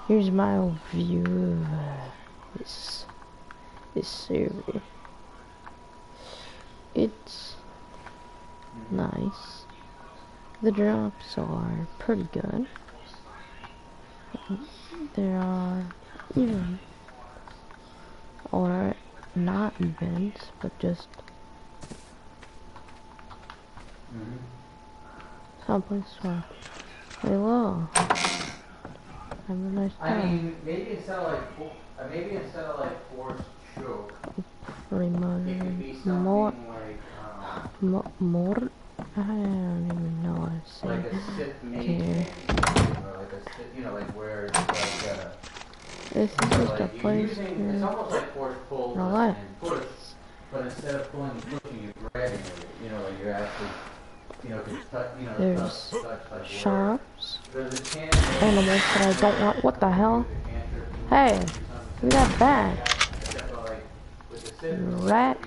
Here's my view of this server. It's nice. The drops are pretty good. There are even, or not events, but just someplace where they low. Have a nice time. I mean, maybe instead of like forced choke, Pretty much it could be more. something like I don't even know what to say. like a Sith mage, Okay. or like a Sith, you know, like where it's like This is just like a place it's where almost like force pull relax. and push, but instead of pulling and pushing, you're grabbing it. You know, like you're actually, you know, can touch, you know, There's touch like sharps, there's a can animals that I don't want. What the hell? Hey, give me that bag. Rat.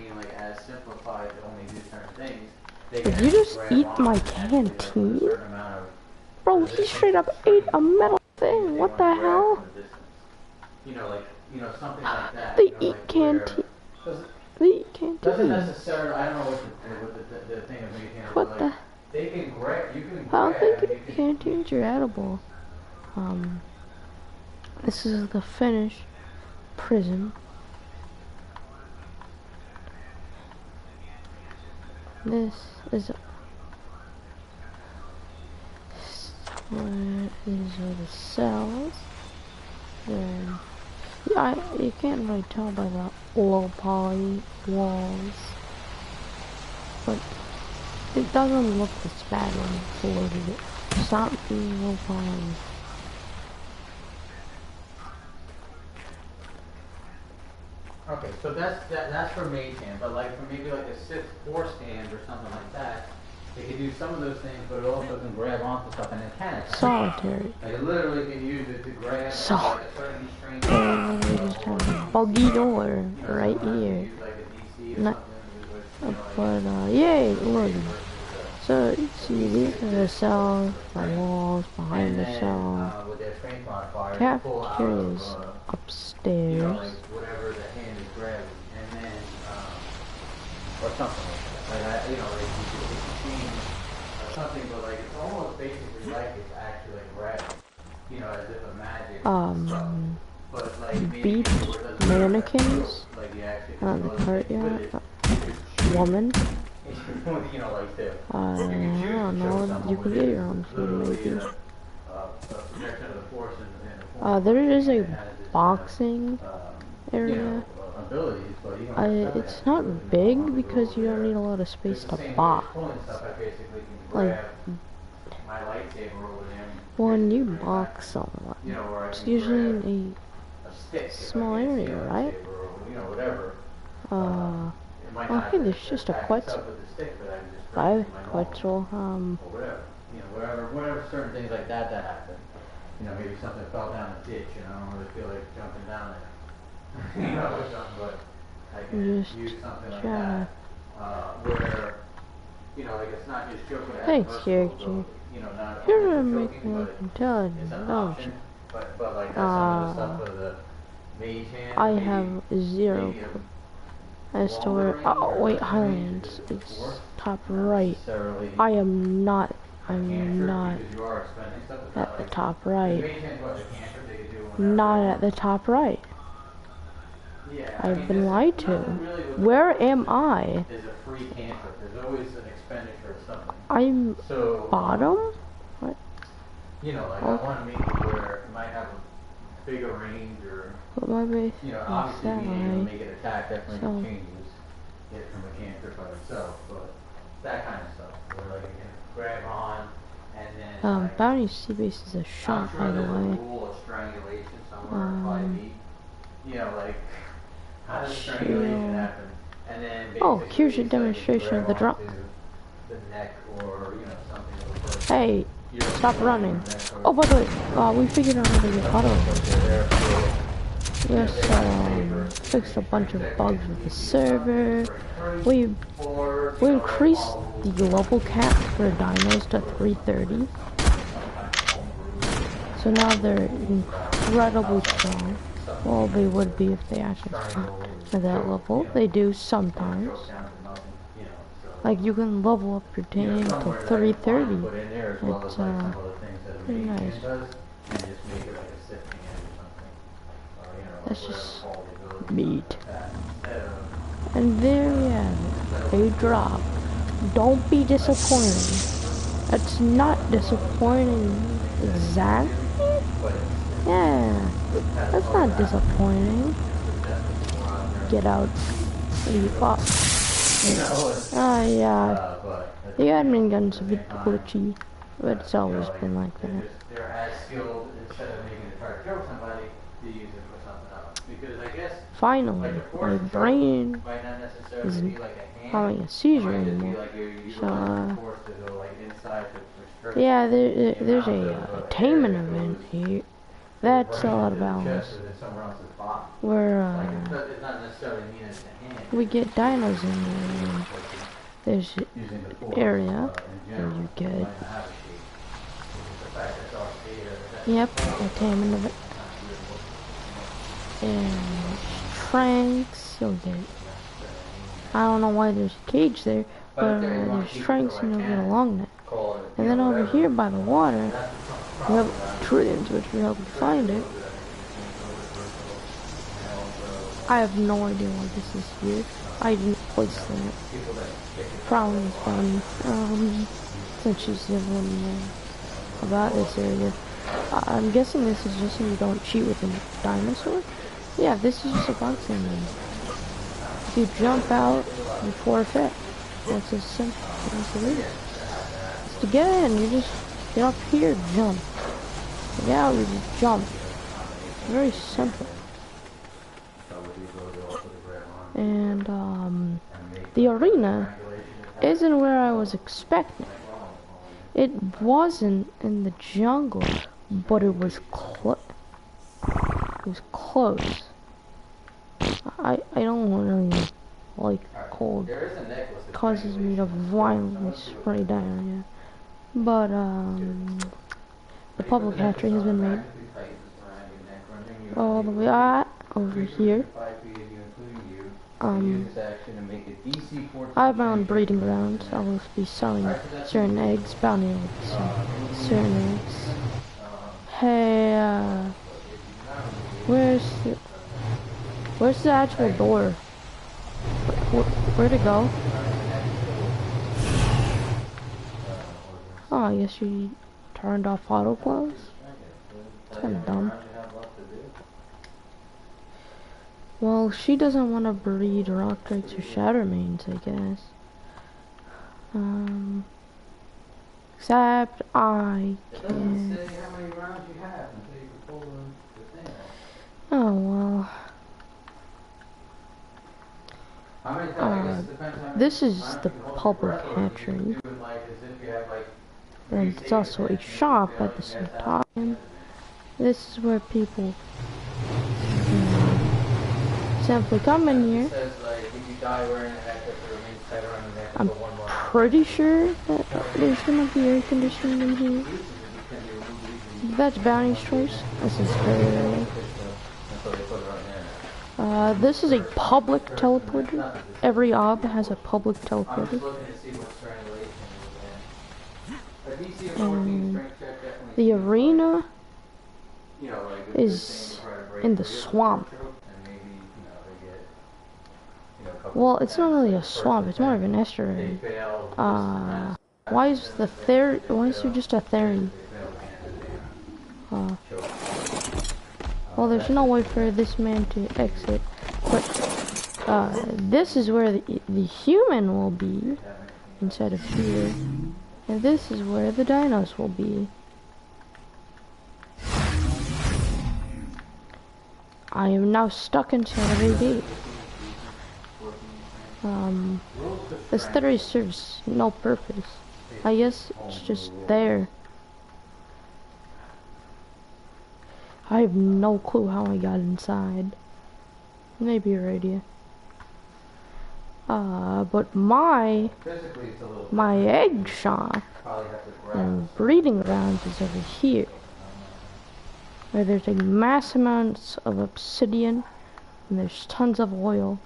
Did you just eat my canteen? Bro, he straight up ate a metal thing. What the hell? You know, something like that. They eat canteen. They eat Doesn't canteen. necessarily. I don't know what the thing of making. What the? They can grab. You can. I don't think canteens are edible. This is the finished prison. This is these are the cells. Then you can't really tell by the low poly walls, but it doesn't look this bad when it's loaded. Stop being low poly. Okay, so that's for mage hand, but like for maybe like a Sith force hand or something like that, they can do some of those things, but it also can grab onto stuff and it can attack. Solitary. Like it literally can use it to grab like a certain strange We just have a buggy door right here. Not, but yay, look. So you see these are the cells, the walls behind the cell. Cafeteria's upstairs. Whatever the hand is grabbing, and then or something like that. Like you know, like you could change or something, but like it's almost basically like it's actually like grabbing, you know, as if a magic stuff. But like Beat mannequins. Like you actually The courtyard. Woman. you know, like the I don't know. You can get your own food, maybe. There is a boxing area. It's not big because you don't need a lot of space to box. Like, when you box someone, it's usually in a small area, right? Oh, hey, there's just a Quetzal. Quetzal, whatever certain things like that happen. You know, maybe something fell down a ditch, you know, I don't really feel like jumping down there. You know, or something, but I can use something like that. Where, you know, like it's not just joking. Thanks, character. You know, not you're gonna make me look intelligent, don't you? But like that's some of the stuff with the mage hand. I have zero clue as to where. Oh wait, Highlands. It's top right. I'm not at the top right. Not at the top right. I've been lied to. Where am I? I'm bottom? What? You know, like I want to make it where it might have a bigger range or, but my base you know, obviously being able to make it attack definitely changes it from a cantrip by itself, but that kind of stuff, where like you can grab on and then Bounty Sea Base is a shot, by the way. Rule of strangulation somewhere in 5 feet. You know, like how does strangulation happen? And then oh, here's your demonstration of the drop. The neck or, you know, something of the person. Hey, stop running. Oh, by the way, we figured out how to get auto. Yes, fixed a bunch of bugs with the server. We increased the global cap for dinos to 330. So So now they're incredibly strong. Well, they would be if they actually got to that level. They do sometimes. Like, you can level up your team to 330. It's, pretty nice. That's just meat. And there we have it. A drop. Don't be disappointed. It's not disappointing exactly. Yeah, that's not disappointing. Get out. What are you fuck? Yeah. The admin gun's a bit glitchy, but it's always been like that. They're as skilled instead of making it try to kill somebody to use it for something else. Because I guess finally, my brain isn't having a seizure anymore. So, yeah, there's a attainment event here. That's a lot of balance. Where, we get dinos in there, and there's an area where you get, yep, attainment of it. And strengths, you'll get, I don't know why there's a cage there, but there's strengths and you'll get a long neck. And then over here by the water, we have trillions, which will help you find it. I have no idea why this is here. I didn't place that. Probably fun. Since she's the one about this area. I'm guessing this is just so you don't cheat with a dinosaur. Yeah, this is just a boxing game. If you jump out, you forfeit. That's as simple as it is. To get in, you just get up here, jump. To get out, you just jump. Very simple. And the arena isn't where I was expecting. It wasn't in the jungle, but it was close. It was close. I don't really like cold. It causes me to violently spray diarrhea. But the public hatchery has been made all the way over here. I have my own breeding grounds. I will be selling certain eggs, bounty eggs, certain eggs. Hey, where's the actual door? Where'd it go? Oh, I guess you turned off auto close. It's kind of dumb. Well, she doesn't want to breed rock drakes or shattermanes, I guess. Except I can. Oh well. This is the public hatchery. And it's also a shop at the same time. This is where people simply come in here. I'm pretty sure that there's gonna be air conditioning in here. That's Bounty's choice. This is very this is a public teleporter. Every ob has a public teleporter. And the arena is in the swamp. Well, it's not really a swamp, it's more of an estuary. Why is there just a theron? Well, there's no way for this man to exit, but this is where the human will be, instead of here. And this is where the dinos will be. I am now stuck inside of a gate. This theory serves no purpose. I guess it's just there. I have no clue how I got inside. Maybe a radio. But my egg shop and breeding grounds is over here. where there's a mass amounts of obsidian and there's tons of oil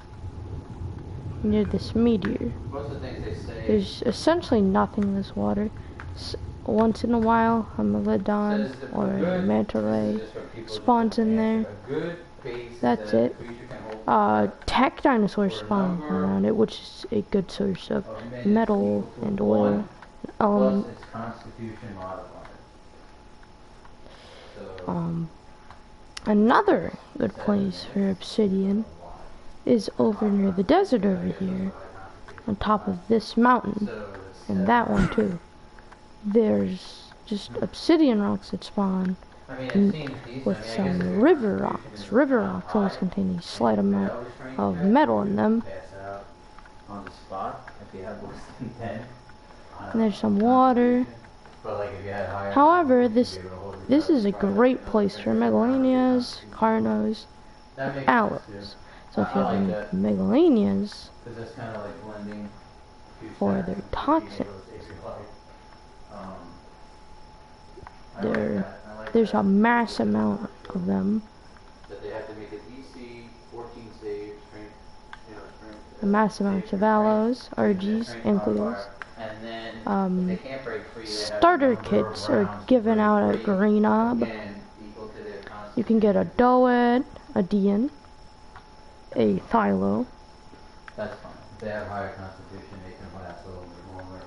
near this meteor. Most of the things they say. There's essentially nothing in this water. Once in a while, a megalodon or a manta ray spawns in there. That's it. Tech dinosaurs spawn around it, which is a good source of metal and oil. Another good place for obsidian is over near the desert over here, on top of this mountain, and that one too. There's just obsidian rocks that spawn with some river rocks. River rocks always contain a slight amount of metal in them. And there's some water. However, this is a great place for megalanias, carnos, and aloes. So if you have any megalanias, or they're toxic, there's a mass amount of them. A mass amount of aloes, RGs, and glues. Starter kits are given out at Green-Ob. You can get a Doed, a Dian, a Thylo. That's fine. If they have higher constitution, they can last a little bit longer.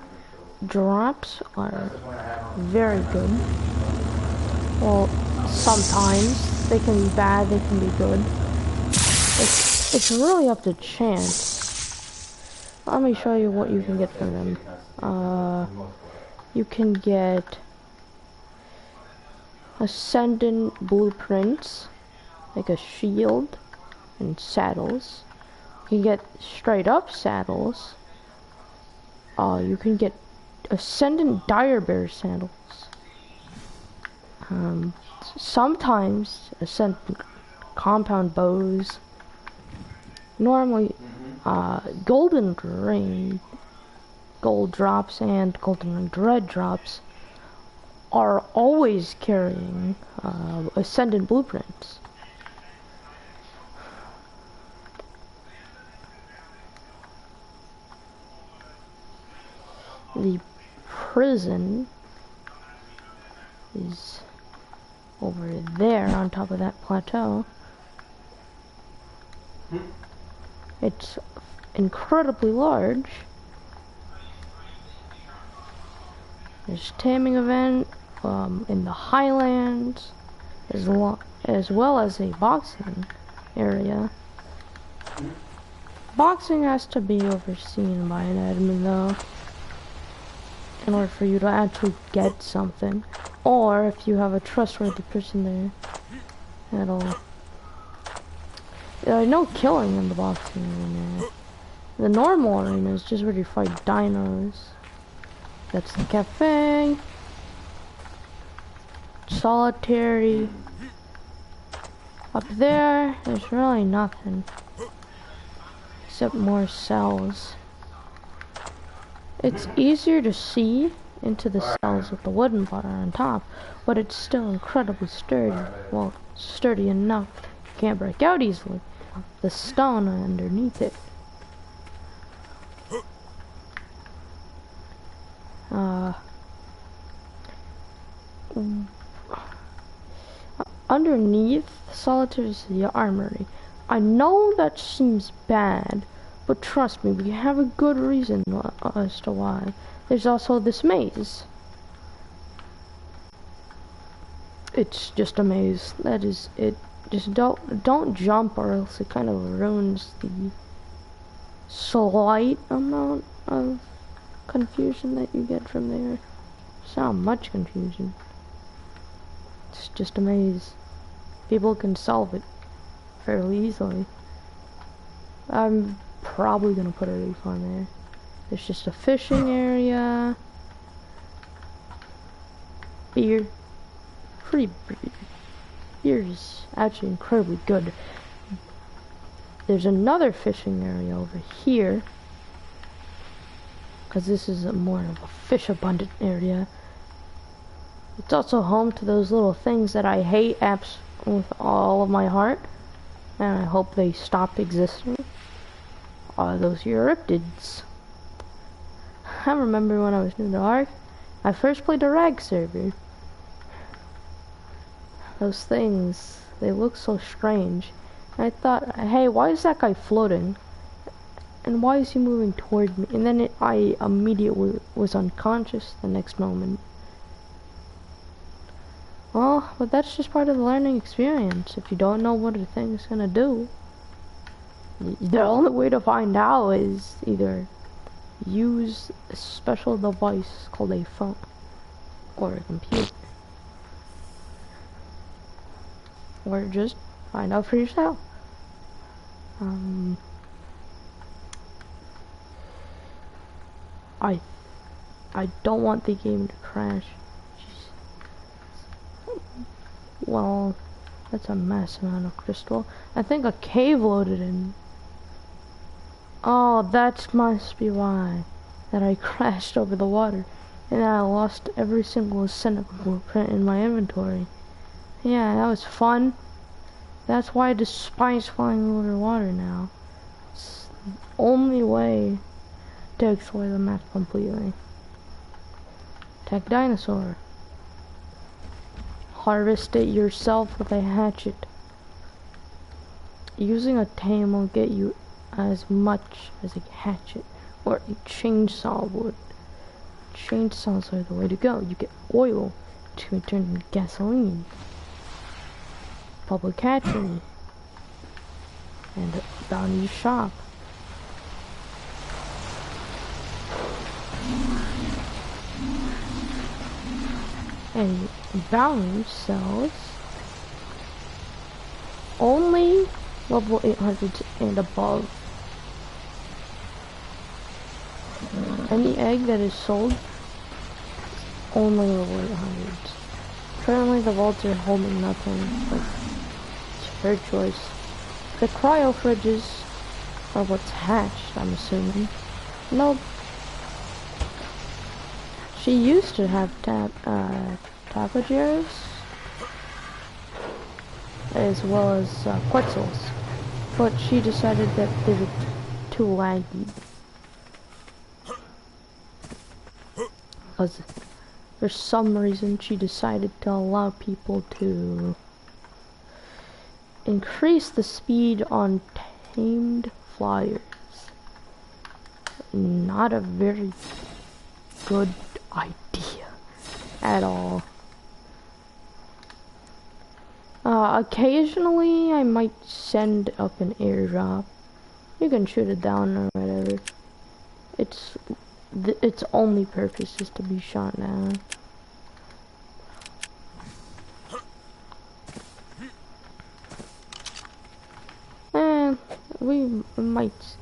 Drops are very good. Well, sometimes they can be bad, they can be good. It's really up to chance. Let me show you what you can get from them. You can get Ascendant blueprints, like a shield and saddles. You can get straight up saddles. You can get Ascendant Dire Bear sandals. Sometimes Ascendant compound bows. Normally, golden ring, gold drops, and golden ring dread drops are always carrying Ascendant blueprints. The prison is over there on top of that plateau. It's incredibly large. There's a taming event in the Highlands, as well as a boxing area. Boxing has to be overseen by an admin though, in order for you to actually get something. Or if you have a trustworthy person there, that'll... no killing in the boxing arena. The normal arena is just where you fight dinos. That's the cafe. Solitary. Up there, there's really nothing. Except more cells. It's easier to see into the cells with the wooden bar on top, but it's still incredibly sturdy. Well, sturdy enough. You can't break out easily. The stone underneath it. Underneath Solitaire is the Armory. I know that seems bad, but trust me, we have a good reason as to why. There's also this maze. It's just a maze. That is it. Just don't jump, or else it kind of ruins the slight amount of confusion that you get from there. It's not much confusion. It's just a maze. People can solve it fairly easily. I'm probably gonna put a reef on there. There's just a fishing area. Beer. Free beer. Beer is actually incredibly good. There's another fishing area over here, because this is more of a fish abundant area. It's also home to those little things that I hate apps with all of my heart, and I hope they stop existing. Those Euryptids. I remember when I was new to Ark, I first played the Rag server. Those things, they look so strange. And I thought, hey, why is that guy floating? And why is he moving toward me? And then I immediately was unconscious the next moment. Well, but that's just part of the learning experience. If you don't know what a thing's gonna do, the only way to find out is either use a special device called a phone or a computer, or just find out for yourself. I don't want the game to crash. Jeez. Well, that's a massive amount of crystal. I think a cave loaded in. Oh, that must be why. That I crashed over the water. And I lost every single cent of blueprint in my inventory. Yeah, that was fun. That's why I despise flying over water now. It's the only way to explore the map completely. Tech dinosaur. Harvest it yourself with a hatchet. Using a tame will get you as much as a hatchet or a chainsaw would. Chainsaws are the way to go. You get oil to turn into gasoline. Public hatchery. And a bounty shop. And bounty sells only level 800 and above. Any egg that is sold, only level 800. Currently the vaults are holding nothing, but it's her choice. The cryo fridges are what's hatched, I'm assuming. Nope. She used to have tapagears, as well as quetzals, but she decided that they were too laggy. Because for some reason she decided to allow people to increase the speed on tamed flyers. Not a very good idea at all. Occasionally I might send up an airdrop. You can shoot it down or whatever. Its only purpose is to be shot down. And we might.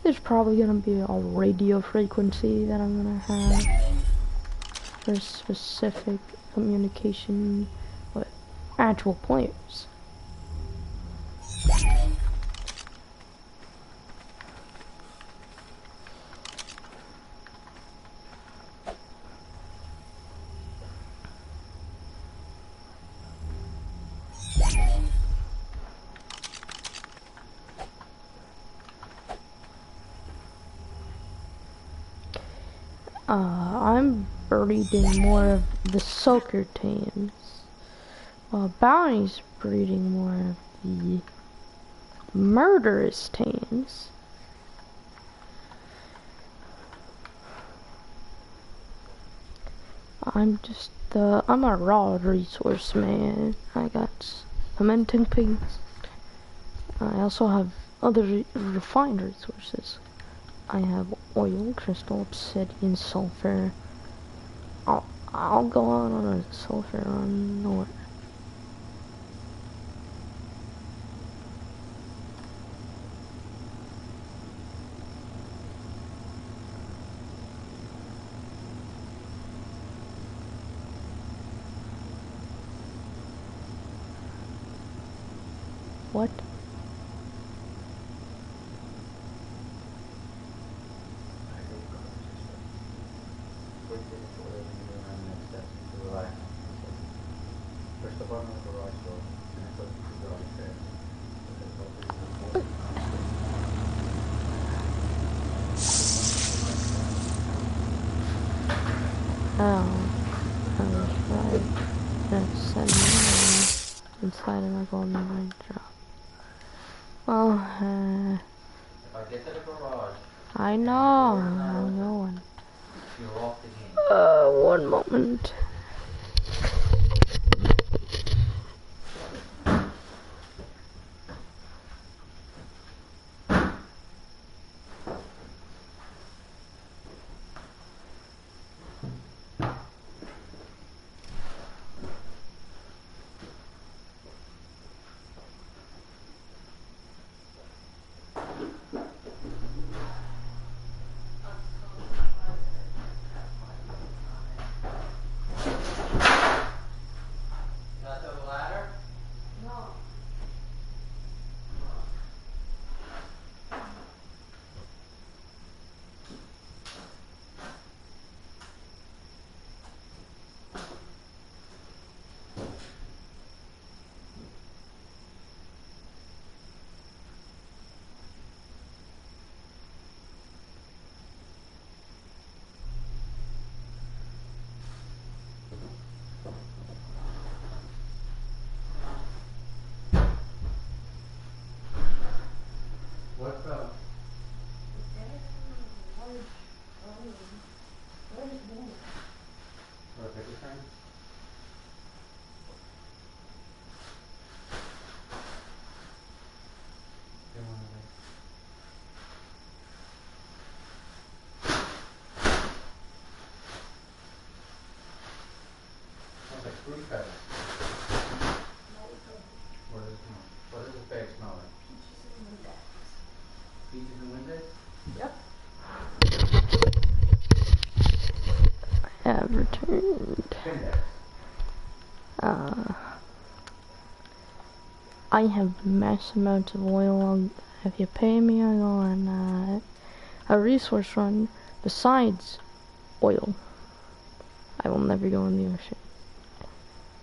There's probably gonna be a radio frequency that I'm gonna have for specific communication with actual players. I'm breeding more of the soaker tames, while Bounty's breeding more of the murderous tames. I'm a raw resource man. I got fermenting pigs. I also have other refined resources. I have oil, crystal, obsidian, sulfur. I'll go out on a sulfur run. No. What? inside of my golden raindrop. Well, If I get to the garage, I know, I'm going. you're off the game. One moment. What's up? For a picture frame? Get one of these. Smells like fruit feathers. What does it smell? What does this bag smell like? Peaches and Windex? Yep. I have returned. Windex. I have mass amounts of oil. If you pay me, I go on a resource run besides oil. I will never go in the ocean.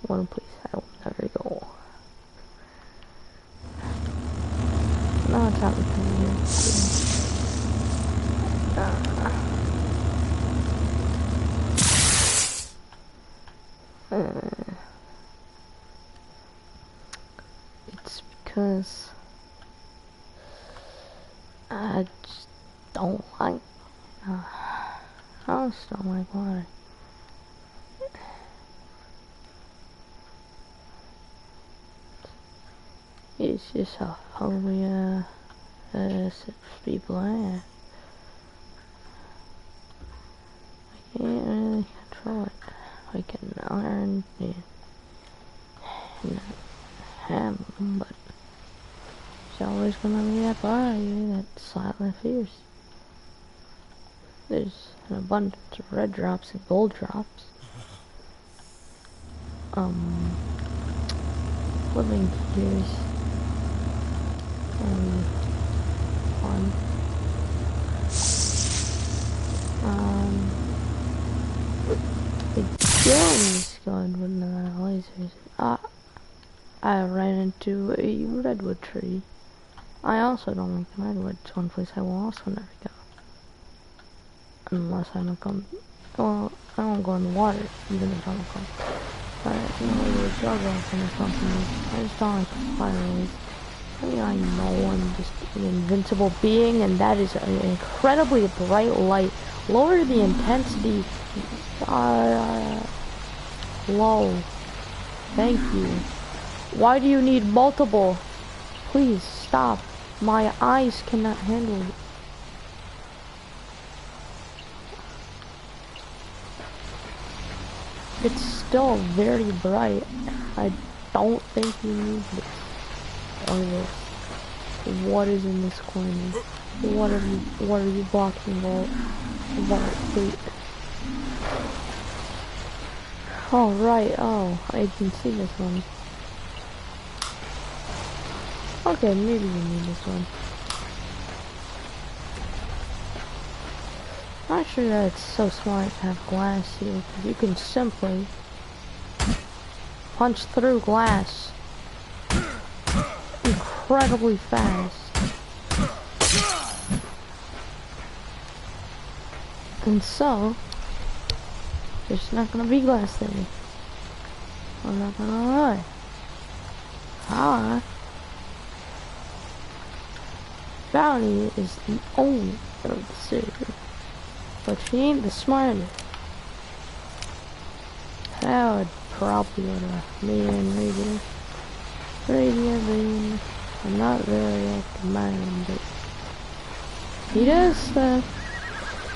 One place I will never go. No, it's not because it's because I just don't like. I just don't like water. It's just how hungry people are. I can't really control it. I can learn and have them, but there's always gonna be that part of you that's slightly fierce. There's an abundance of red drops and gold drops. Living gears. Fun. The game is good with the lasers. I ran into a redwood tree. I also don't like the redwood. It's one place I will also never go. Unless I don't come. Well, I won't go in the water, even if I don't come. But, you know, the juggle or something. I just don't like the fire. I mean, I know I'm just an invincible being, and that is an incredibly bright light. Lower the intensity. Low. Thank you. Why do you need multiple? Please stop. My eyes cannot handle it. It's still very bright. I don't think you need this. Or this. What is in this corner? What are you blocking, Volt? Wait. Oh, right. Oh, I can see this one. Okay, maybe you need this one. Not sure that it's so smart to have glass here, because you can simply punch through glass incredibly fast. And so, there's not gonna be glass there. I'm not gonna lie. Alright. Bounty is the owner of the server, but she ain't the smartest. That would probably order me and radio being I'm not very active mind, but he does stuff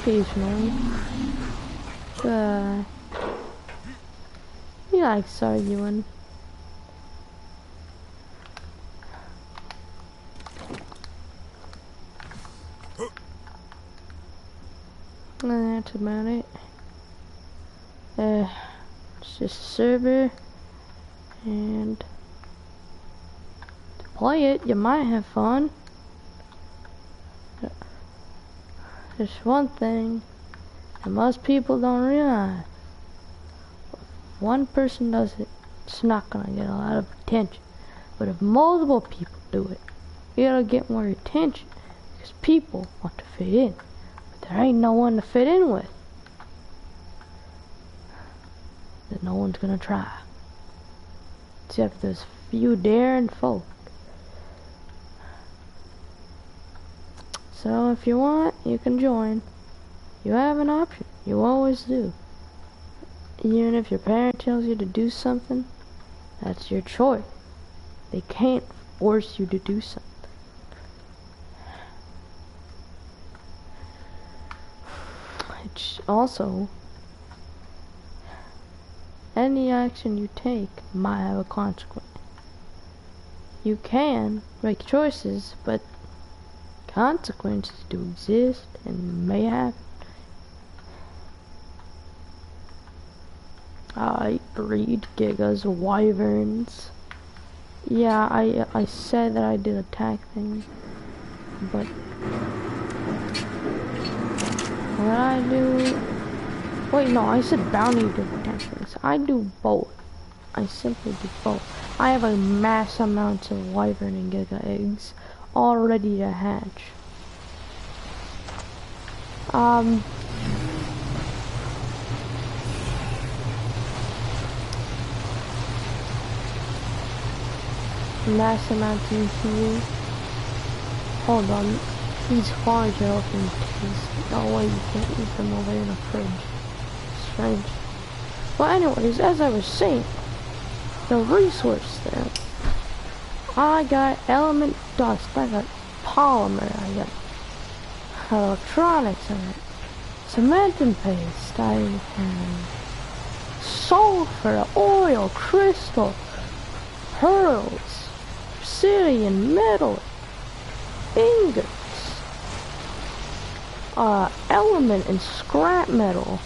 occasionally. He likes arguing. And that's about it. It's just a server, and to play it, you might have fun. There's one thing that most people don't realize. If one person does it, it's not gonna get a lot of attention. But if multiple people do it, it'll get more attention because people want to fit in. But there ain't no one to fit in with. Then no one's gonna try. Except those few daring folk. So if you want, you can join. You have an option. You always do. Even if your parent tells you to do something, that's your choice. They can't force you to do something. It's also, any action you take might have a consequence. You can make choices, but consequences do exist and may happen. I breed gigas, wyverns. Yeah, I said that I did attack things, but what I do... Wait, no, I said bounty to attack things. I do both. I simply do both. I have a mass amount of wyvern and giga eggs all ready to hatch. Mass amount of here. Hold on. These farms are open. No way you can't eat them over in a fridge. Strange. Well, anyways, as I was saying, the resource there. I got element dust. I got polymer. I got electronics. I got cement and paste. I have sulfur, oil, crystal, pearls, obsidian, metal, ingots, element and scrap metal.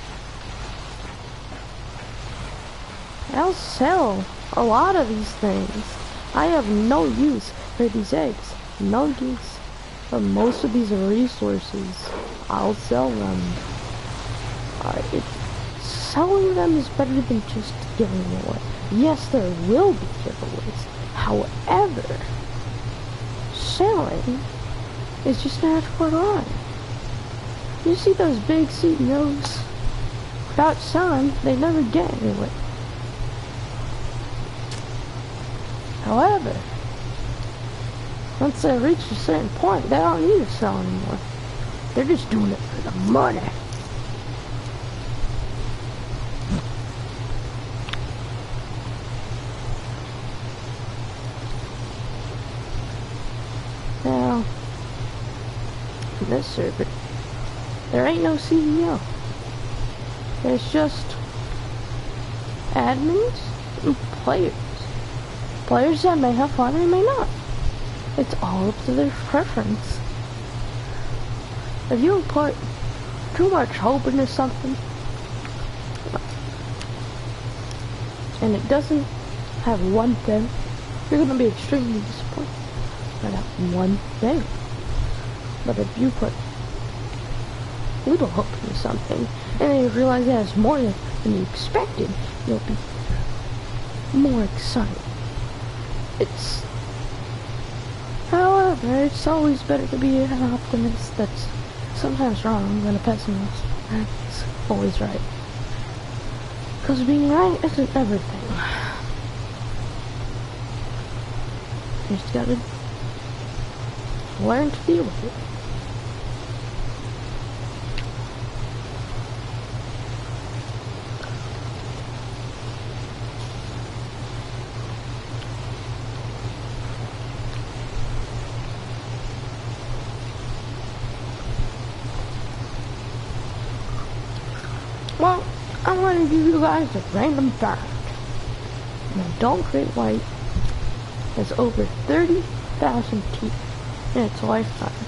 I'll sell a lot of these things. I have no use for these eggs. No use for most of these resources. I'll sell them. Selling them is better than just giving them away. Yes, there will be giveaways. However, selling is just an actual line. You see those big CEOs? Without selling, they never get anywhere. However, once they reach a certain point, they don't need to sell anymore. They're just doing it for the money. Now, in this server, there ain't no CEO. There's just admins and players. Players that may have fun and may not. It's all up to their preference. If you put too much hope into something, and it doesn't have one thing, you're gonna be extremely disappointed by that one thing. But if you put little hope into something, and then you realize it has more than you expected, you'll be more excited. However, it's always better to be an optimist that's sometimes wrong than a pessimist that's always right. Because being right isn't everything. You just gotta learn to deal with it. Well, I'm going to give you guys a random fact. An adult great white has over 30,000 teeth in its lifetime.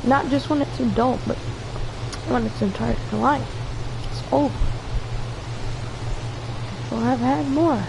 Not just when it's adult, but when its entire life. It's old. Well, I've had more.